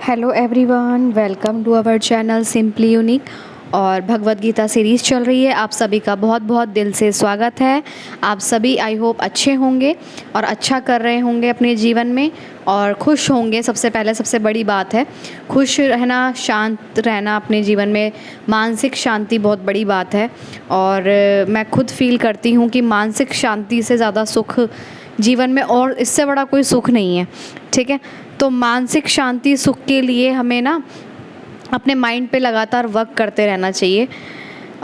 Hello everyone, welcome to our channel simply unique. और Bhagavad Gita series चल रही है। आप सभी का बहुत बहुत दिल से स्वागत है। आप सभी आई होप अच्छे होंगे और अच्छा कर रहे होंगे अपने जीवन में और खुश होंगे। सबसे पहले सबसे बड़ी बात है खुश रहना, शांत रहना अपने जीवन में। मानसिक शांति बहुत बड़ी बात है और मैं खुद फील करती हूँ कि मानसिक शांति से ज़्यादा सुख जीवन में और इससे बड़ा कोई सुख नहीं है। ठीक है, तो मानसिक शांति सुख के लिए हमें ना अपने माइंड पे लगातार वर्क करते रहना चाहिए।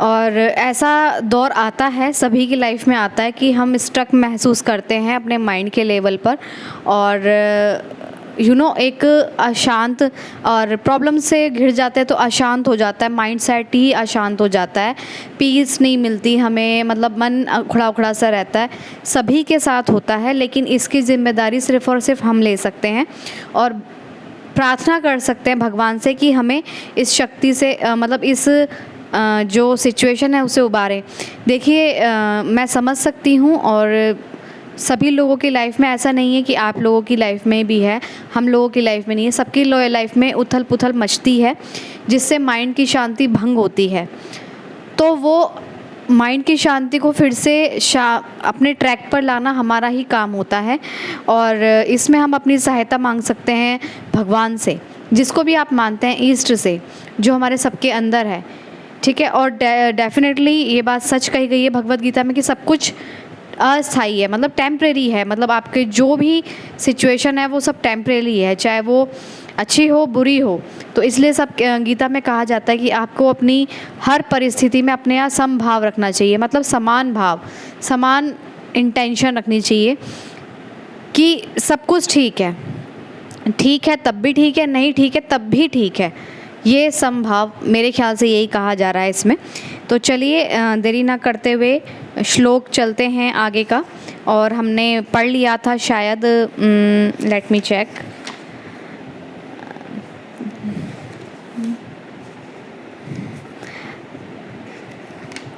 और ऐसा दौर आता है, सभी की लाइफ में आता है कि हम स्ट्रक महसूस करते हैं अपने माइंड के लेवल पर और एक अशांत और प्रॉब्लम से घिर जाते हैं तो अशांत हो जाता है, माइंड सेट ही अशांत हो जाता है, पीस नहीं मिलती हमें, मतलब मन उखड़ा उखड़ा सा रहता है। सभी के साथ होता है, लेकिन इसकी ज़िम्मेदारी सिर्फ़ और सिर्फ हम ले सकते हैं और प्रार्थना कर सकते हैं भगवान से कि हमें इस शक्ति से इस जो सिचुएशन है उसे उबारें। देखिए, मैं समझ सकती हूँ और सभी लोगों की लाइफ में ऐसा नहीं है कि आप लोगों की लाइफ में भी है, हम लोगों की लाइफ में नहीं है। सबकी लाइफ में उथल पुथल मचती है जिससे माइंड की शांति भंग होती है। तो वो माइंड की शांति को फिर से अपने ट्रैक पर लाना हमारा ही काम होता है और इसमें हम अपनी सहायता मांग सकते हैं भगवान से, जिसको भी आप मानते हैं, ईस्ट से, जो हमारे सबके अंदर है। ठीक है, और डेफिनेटली ये बात सच कही गई है भगवत गीता में कि सब कुछ अस्थाई है, मतलब टेम्परेरी है। मतलब आपके जो भी सिचुएशन है वो सब टेम्परेरी है, चाहे वो अच्छी हो बुरी हो। तो इसलिए सब गीता में कहा जाता है कि आपको अपनी हर परिस्थिति में अपने यहाँ समभाव रखना चाहिए, मतलब समान भाव, समान इंटेंशन रखनी चाहिए कि सब कुछ ठीक है तब भी ठीक है, नहीं ठीक है तब भी ठीक है। ये समभाव, मेरे ख्याल से यही कहा जा रहा है इसमें। तो चलिए देरी ना करते हुए श्लोक चलते हैं आगे का। और हमने पढ़ लिया था शायद, लेट मी चेक,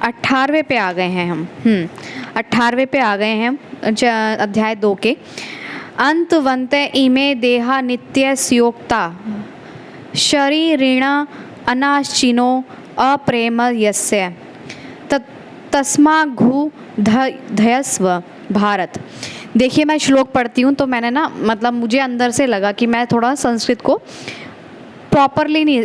18वें पे आ गए हैं हम। 18वें पे आ गए हैं अध्याय 2 के। अंतवन्ते इमे देहा नित्य स्योक्ता शरीरिण अनाश्चिनो अप्रेम यस्य तस्माघु धयस्व भारत। देखिए, मैं श्लोक पढ़ती हूँ तो मैंने ना, मतलब मुझे अंदर से लगा कि मैं थोड़ा संस्कृत को प्रॉपरली नहीं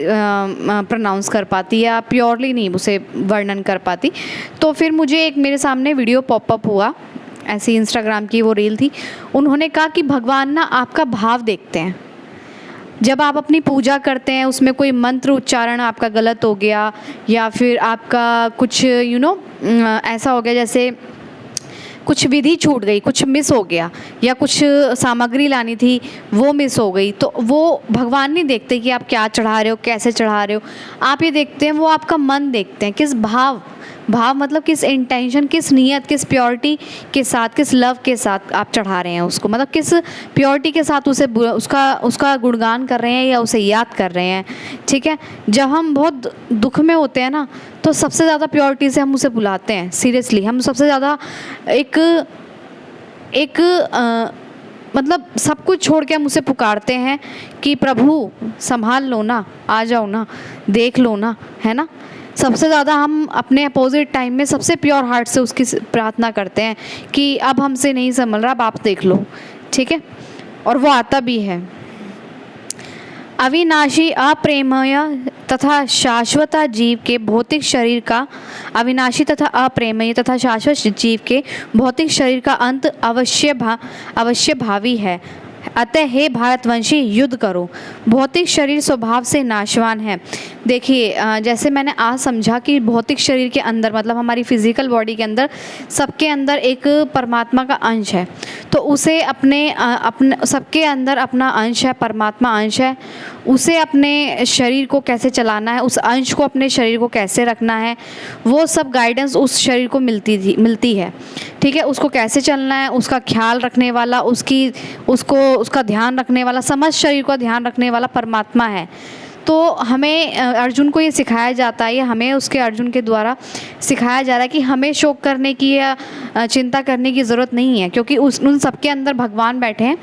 प्रोनाउंस कर पाती या प्योरली नहीं उसे वर्णन कर पाती। तो फिर मुझे एक मेरे सामने वीडियो पॉपअप हुआ, ऐसी इंस्टाग्राम की वो रील थी। उन्होंने कहा कि भगवान ना आपका भाव देखते हैं। जब आप अपनी पूजा करते हैं, उसमें कोई मंत्र उच्चारण आपका गलत हो गया या फिर आपका कुछ ऐसा हो गया, जैसे कुछ विधि छूट गई, कुछ मिस हो गया, या कुछ सामग्री लानी थी वो मिस हो गई, तो वो भगवान नहीं देखते कि आप क्या चढ़ा रहे हो, कैसे चढ़ा रहे हो। आप ये देखते हैं, वो आपका मन देखते हैं, किस भाव मतलब किस इंटेंशन, किस नियत, किस प्योरिटी के साथ, किस लव के साथ आप चढ़ा रहे हैं उसको, मतलब किस प्योरिटी के साथ उसे उसका गुणगान कर रहे हैं या उसे याद कर रहे हैं। ठीक है, जब हम बहुत दुख में होते हैं ना, तो सबसे ज़्यादा प्योरिटी से हम उसे बुलाते हैं। सीरियसली, हम सबसे ज़्यादा मतलब सब कुछ छोड़ के हम उसे पुकारते हैं कि प्रभु संभाल लो ना, आ जाओ ना, देख लो ना, है ना। सबसे ज़्यादा हम अपने अपोजिट टाइम में सबसे प्योर हार्ट से उसकी प्रार्थना करते हैं कि अब हमसे नहीं संभल रहा, अब आप देख लो। ठीक है, और वो आता भी है। अविनाशी अप्रेमय तथा शाश्वता जीव के भौतिक शरीर का, अविनाशी तथा अप्रेमय तथा शाश्वत जीव के भौतिक शरीर का अंत अवश्य भावी है। अतः हे भारतवंशी, युद्ध करो। भौतिक शरीर स्वभाव से नाशवान है। देखिए, जैसे मैंने आज समझा कि भौतिक शरीर के अंदर, मतलब हमारी फिजिकल बॉडी के अंदर, सबके अंदर एक परमात्मा का अंश है। तो उसे अपने सबके अंदर अपना अंश है, परमात्मा अंश है। उसे अपने शरीर को कैसे चलाना है, उस अंश को अपने शरीर को कैसे रखना है, वो सब गाइडेंस उस शरीर को मिलती है। ठीक है, उसको कैसे चलना है, उसका ख्याल रखने वाला, उसका ध्यान रखने वाला, समस्त शरीर का ध्यान रखने वाला परमात्मा है। तो हमें अर्जुन को ये सिखाया जाता है, हमें उसके अर्जुन के द्वारा सिखाया जा रहा है कि हमें शोक करने की या चिंता करने की ज़रूरत नहीं है, क्योंकि उन सबके अंदर भगवान बैठे हैं।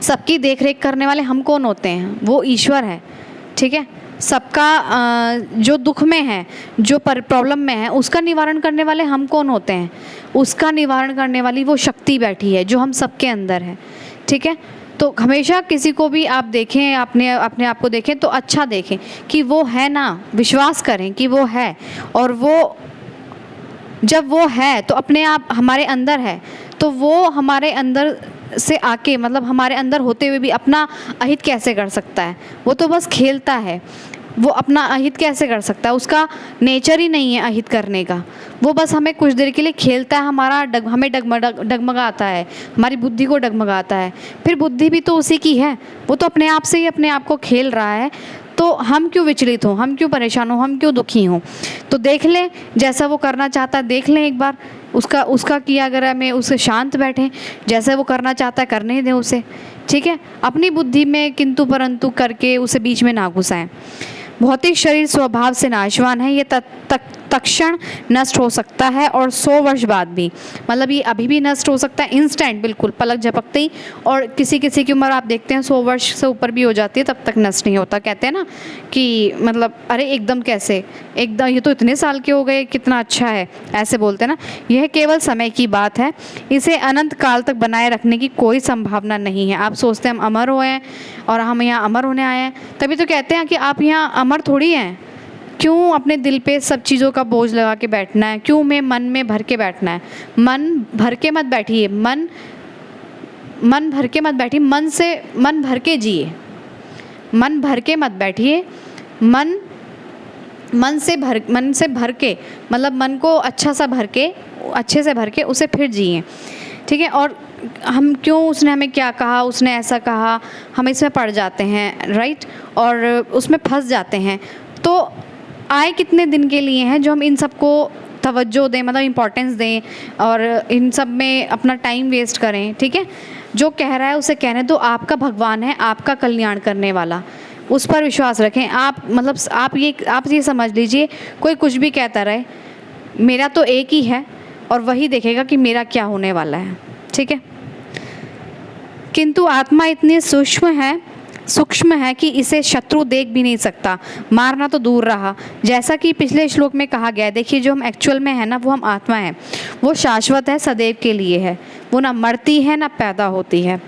सबकी देख रेख करने वाले हम कौन होते हैं? वो ईश्वर है, ठीक है। सबका जो दुख में है, जो प्रॉब्लम में है, उसका निवारण करने वाले हम कौन होते हैं? उसका निवारण करने वाली वो शक्ति बैठी है जो हम सबके अंदर है, ठीक है। तो हमेशा किसी को भी आप देखें, अपने आप को देखें तो अच्छा देखें कि वो है ना, विश्वास करें कि वो है, और वो जब वो है तो अपने आप हमारे अंदर है, तो वो हमारे अंदर से आके, मतलब हमारे अंदर होते हुए भी अपना अहित कैसे कर सकता है? वो तो बस खेलता है, वो अपना अहित कैसे कर सकता है? उसका नेचर ही नहीं है अहित करने का। वो बस हमें कुछ देर के लिए खेलता है, हमें डगमगाता है, हमारी बुद्धि को डगमगाता है। फिर बुद्धि भी तो उसी की है, वो तो अपने आप से ही अपने आप को खेल रहा है। तो हम क्यों विचलित हों, हम क्यों परेशान हों, हम क्यों दुखी हों? तो देख लें, जैसा वो करना चाहता है देख लें एक बार, उसका किया अगर हमें उससे शांत बैठें, जैसे वो करना चाहता है करने दें उसे, ठीक है। अपनी बुद्धि में किंतु परंतु करके उसे बीच में ना घुसाएं। भौतिक शरीर स्वभाव से नाशवान है, ये तत्क्षण नष्ट हो सकता है और 100 वर्ष बाद भी, मतलब ये अभी भी नष्ट हो सकता है, इंस्टेंट, बिल्कुल पलक झपकते ही। और किसी किसी की उम्र आप देखते हैं 100 वर्ष से ऊपर भी हो जाती है, तब तक नष्ट नहीं होता। कहते हैं ना कि मतलब अरे एकदम कैसे, एकदम ये तो इतने साल के हो गए, कितना अच्छा है, ऐसे बोलते हैं ना। यह केवल समय की बात है, इसे अनंत काल तक बनाए रखने की कोई संभावना नहीं है। आप सोचते हैं हम अमर हुए हैं और हम यहाँ अमर होने आए हैं, तभी तो कहते हैं कि आप यहाँ अमर थोड़ी हैं। क्यों अपने दिल पे सब चीज़ों का बोझ लगा के बैठना है? क्यों में मन में भर के बैठना है? मन भर के मत बैठिए, मन भर के मत बैठिए, मन भर के जिए। मन भर के मत बैठिए, मन से भर के, मतलब मन को अच्छे से भर के उसे फिर जिए, ठीक है। और हम क्यों, उसने हमें क्या कहा, उसने ऐसा कहा, हम इसमें पड़ जाते हैं, राइट, और उसमें फंस जाते हैं। तो आए कितने दिन के लिए हैं जो हम इन सबको तवज्जो दें, मतलब इम्पोर्टेंस दें और इन सब में अपना टाइम वेस्ट करें, ठीक है। जो कह रहा है उसे कहने दो, आपका भगवान है, आपका कल्याण करने वाला, उस पर विश्वास रखें। आप मतलब आप ये समझ लीजिए, कोई कुछ भी कहता रहे, मेरा तो एक ही है और वही देखेगा कि मेरा क्या होने वाला है, ठीक है। किंतु आत्मा इतनी सूक्ष्म है कि इसे शत्रु देख भी नहीं सकता, मारना तो दूर रहा। जैसा कि पिछले श्लोक में कहा गया है, देखिए जो हम एक्चुअल में है ना, वो हम आत्मा है, वो शाश्वत है, सदैव के लिए है, वो ना मरती है ना पैदा होती है।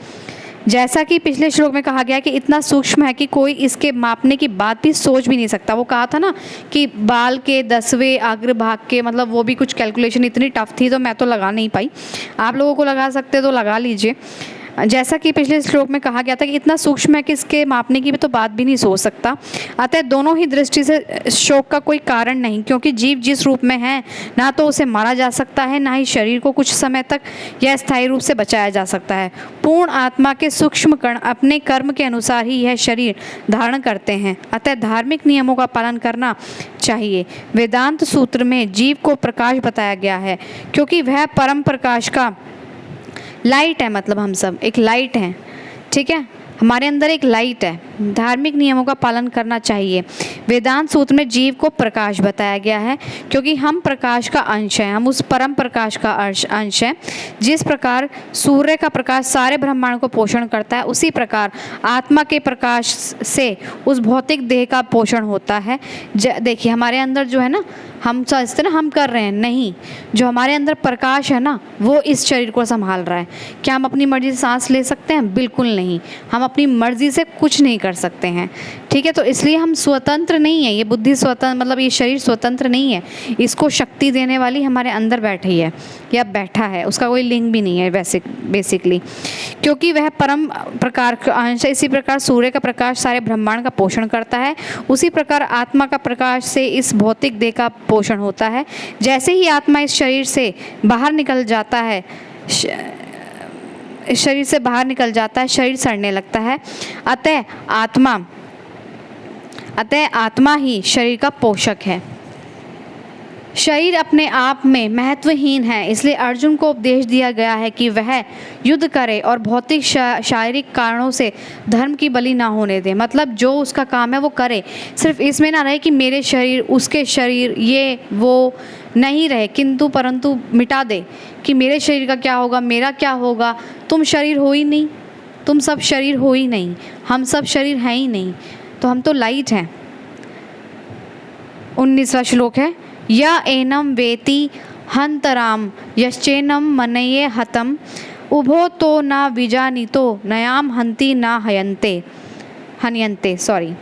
जैसा कि पिछले श्लोक में कहा गया कि इतना सूक्ष्म है कि कोई इसके मापने की बात भी सोच भी नहीं सकता। वो कहा था ना कि बाल के 10वें अग्रभाग के, मतलब वो भी कुछ कैलकुलेशन इतनी टफ थी तो मैं तो लगा नहीं पाई, आप लोगों को लगा सकते तो लगा लीजिए। जैसा कि पिछले श्लोक में कहा गया था कि इतना सूक्ष्म है कि इसके मापने की भी तो बात भी नहीं सोच सकता। अतः दोनों ही दृष्टि से शोक का कोई कारण नहीं, क्योंकि जीव जिस रूप में है, ना तो उसे मारा जा सकता है, ना ही शरीर को कुछ समय तक या स्थायी रूप से बचाया जा सकता है। पूर्ण आत्मा के सूक्ष्म कण अपने कर्म के अनुसार ही यह शरीर धारण करते हैं, अतः धार्मिक नियमों का पालन करना चाहिए। वेदांत सूत्र में जीव को प्रकाश बताया गया है, क्योंकि वह परम प्रकाश का लाइट है, मतलब हम सब एक लाइट हैं, ठीक है, हमारे अंदर एक लाइट है। धार्मिक नियमों का पालन करना चाहिए। वेदांत सूत्र में जीव को प्रकाश बताया गया है, क्योंकि हम प्रकाश का अंश हैं, हम उस परम प्रकाश का अंश हैं। जिस प्रकार सूर्य का प्रकाश सारे ब्रह्मांड को पोषण करता है, उसी प्रकार आत्मा के प्रकाश से उस भौतिक देह का पोषण होता है। देखिए हमारे अंदर जो है ना, हम सोचते ना हम कर रहे हैं, नहीं, जो हमारे अंदर प्रकाश है ना, वो इस शरीर को संभाल रहा है। क्या हम अपनी मर्जी से सांस ले सकते हैं? बिल्कुल नहीं, हम अपनी मर्जी से कुछ नहीं कर सकते हैं, ठीक है। तो इसलिए हम स्वतंत्र नहीं है, ये बुद्धि स्वतंत्र, मतलब ये शरीर स्वतंत्र नहीं है, इसको शक्ति देने वाली हमारे अंदर बैठी है या बैठा है, उसका कोई लिंग भी नहीं है बेसिकली, क्योंकि वह परम प्रकार का अंश है। इसी प्रकार सूर्य का प्रकाश सारे ब्रह्मांड का पोषण करता है, उसी प्रकार आत्मा का प्रकाश से इस भौतिक देह का पोषण होता है। जैसे ही आत्मा इस शरीर से बाहर निकल जाता है, शरीर सड़ने लगता है। अतः आत्मा ही शरीर का पोषक है। शरीर अपने आप में महत्वहीन है, इसलिए अर्जुन को उपदेश दिया गया है कि वह युद्ध करे और भौतिक शारीरिक कारणों से धर्म की बलि ना होने दे। मतलब जो उसका काम है वो करे, सिर्फ इसमें ना रहे कि मेरे शरीर, उसके शरीर, ये वो नहीं रहे, किंतु परंतु मिटा दे कि मेरे शरीर का क्या होगा, मेरा क्या होगा। तुम शरीर हो ही नहीं, तुम सब शरीर हो ही नहीं, हम सब शरीर हैं ही नहीं, तो हम तो लाइट हैं। 19वां श्लोक है, य एनम वेति हंतराम यश्चेनम मनये हतम उभो तो न विजानीतो नयाम हंति न हन्यन्ते सॉरी।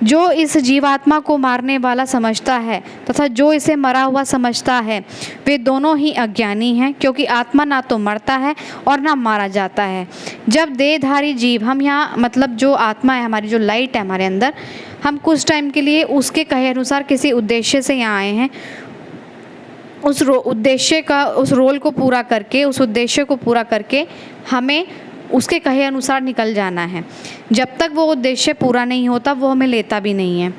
जो इस जीवात्मा को मारने वाला समझता है तथा जो इसे मरा हुआ समझता है वे दोनों ही अज्ञानी हैं, क्योंकि आत्मा ना तो मरता है और ना मारा जाता है। जब देहधारी जीव, हम यहाँ मतलब जो आत्मा है हमारी, जो लाइट है हमारे अंदर, हम कुछ टाइम के लिए उसके कहे अनुसार किसी उद्देश्य से यहाँ आए हैं, उस उद्देश्य का, उस रोल को पूरा करके, उस उद्देश्य को पूरा करके हमें उसके कहे अनुसार निकल जाना है। जब तक वो उद्देश्य पूरा नहीं होता वो हमें लेता भी नहीं है,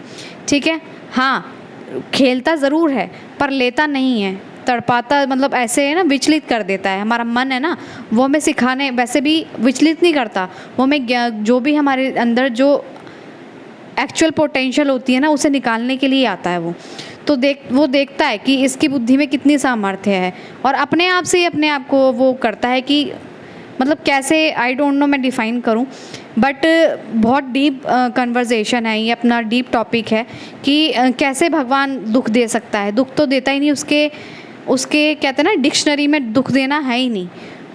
ठीक है। हाँ, खेलता ज़रूर है पर लेता नहीं है, तड़पाता, मतलब ऐसे है ना, विचलित कर देता है। हमारा मन है ना, वो हमें सिखाने वैसे भी विचलित नहीं करता, वो हमें जो भी हमारे अंदर जो एक्चुअल पोटेंशियल होती है ना, उसे निकालने के लिए आता है। वो देखता है कि इसकी बुद्धि में कितनी सामर्थ्य है, और अपने आप से ही अपने आप को वो करता है कि मतलब कैसे, आई डोंट नो मैं डिफ़ाइन करूं, बट बहुत डीप कन्वर्सेशन है ये, अपना डीप टॉपिक है कि कैसे भगवान दुख दे सकता है। दुख तो देता ही नहीं, उसके कहते हैं ना, डिक्शनरी में दुख देना है ही नहीं।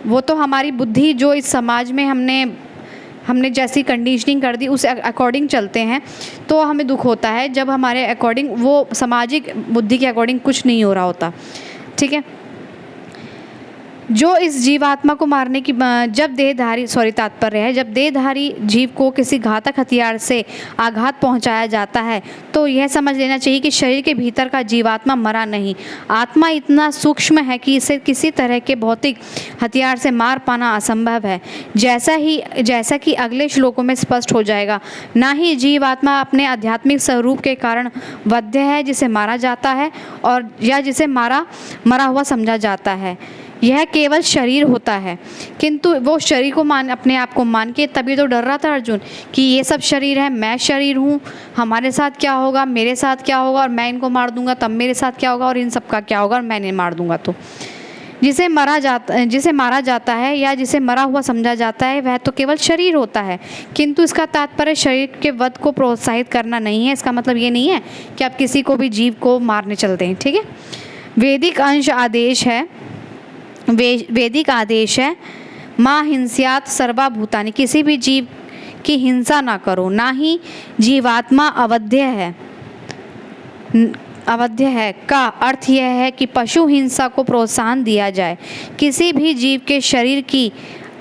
वो तो हमारी बुद्धि जो इस समाज में हमने जैसी कंडीशनिंग कर दी उस अकॉर्डिंग चलते हैं, तो हमें दुख होता है जब हमारे अकॉर्डिंग, वो सामाजिक बुद्धि के अकॉर्डिंग कुछ नहीं हो रहा होता, ठीक है। जो इस जीवात्मा को मारने की तात्पर्य है, जब देहधारी जीव को किसी घातक हथियार से आघात पहुंचाया जाता है तो यह समझ लेना चाहिए कि शरीर के भीतर का जीवात्मा मरा नहीं। आत्मा इतना सूक्ष्म है कि इसे किसी तरह के भौतिक हथियार से मार पाना असंभव है। जैसा कि अगले श्लोकों में स्पष्ट हो जाएगा, ना ही जीवात्मा अपने आध्यात्मिक स्वरूप के कारण वध्य है जिसे मारा जाता है, और या जिसे मरा हुआ समझा जाता है। यह केवल शरीर होता है, किंतु वो शरीर को अपने आप को मान के तभी तो डर रहा था अर्जुन कि ये सब शरीर है, मैं शरीर हूँ, हमारे साथ क्या होगा, मेरे साथ क्या होगा, और मैं इनको मार दूंगा तब मेरे साथ क्या होगा, और इन सब का क्या होगा, और मैं इन्हें मार दूंगा। तो जिसे मारा जाता है या जिसे मरा हुआ समझा जाता है वह तो केवल शरीर होता है, किंतु इसका तात्पर्य शरीर के वध को प्रोत्साहित करना नहीं है। इसका मतलब ये नहीं है कि आप किसी को भी जीव को मारने चलते हैं, ठीक है। वैदिक आदेश है माँ हिंस्यात सर्वभूतानि, किसी भी जीव की हिंसा ना करो, ना ही जीवात्मा अवध्य है का अर्थ यह है कि पशु हिंसा को प्रोत्साहन दिया जाए। किसी भी जीव के शरीर की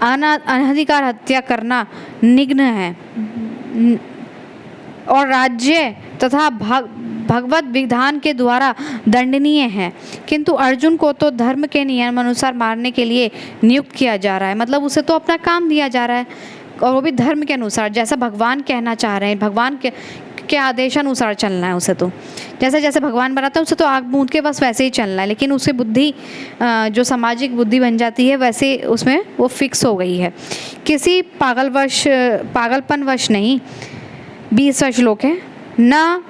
अनधिकार हत्या करना निग्न है और राज्य तथा भगवत विधान के द्वारा दंडनीय है, किंतु अर्जुन को तो धर्म के नियम अनुसार मारने के लिए नियुक्त किया जा रहा है। मतलब उसे तो अपना काम दिया जा रहा है, और वो भी धर्म के अनुसार, जैसा भगवान कहना चाह रहे हैं, भगवान के आदेशानुसार चलना है उसे। तो जैसे भगवान बनाता है उसे तो आग बूंद के बस वैसे ही चलना है, लेकिन उसे बुद्धि जो सामाजिक बुद्धि बन जाती है वैसे उसमें वो फिक्स हो गई है, किसी पागलपनवश नहीं। 20वां श्लोक है ना,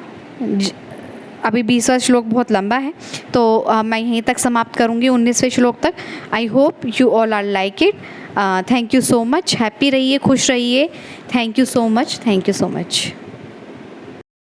अभी 20वां श्लोक बहुत लंबा है तो मैं यहीं तक समाप्त करूंगी 19वें श्लोक तक। I hope you all are like it. Thank you so much. Happy रहिए, खुश रहिए। Thank you so much.